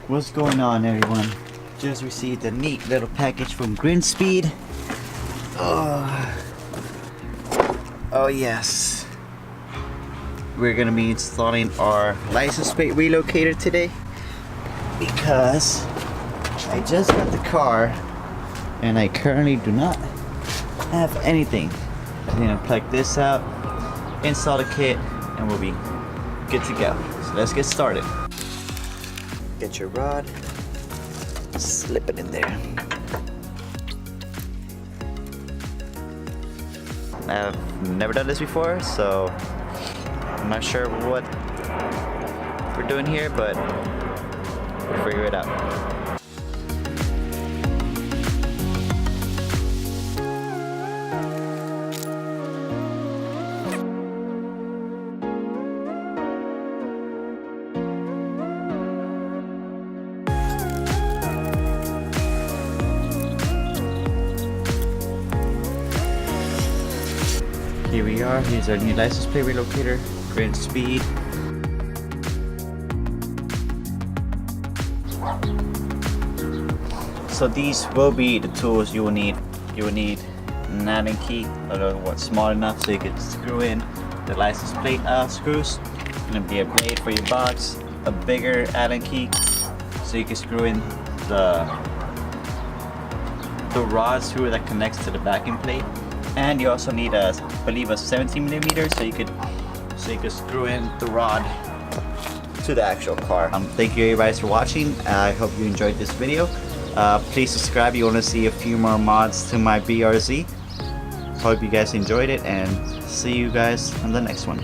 What's going on, everyone? Just received a neat little package from GrimmSpeed. Oh yes, we're gonna be installing our license plate relocator today because I just got the car and I currently do not have anything. I'm gonna plug this out, install the kit, and we'll be good to go. So let's get started. Get your rod, slip it in there. I've never done this before, so I'm not sure what we're doing here, but we'll figure it out. Here we are. Here's our new license plate relocator, GrimmSpeed. So these will be the tools you will need. You will need an Allen key, small enough so you can screw in the license plate screws. Gonna be a blade for your box, a bigger Allen key so you can screw in the rod screw that connects to the backing plate. And you also need I believe a 17mm so you could screw in the rod to the actual car. Thank you everybody for watching. I hope you enjoyed this video. Please subscribe if you want to see a few more mods to my BRZ. Hope you guys enjoyed it, and see you guys on the next one.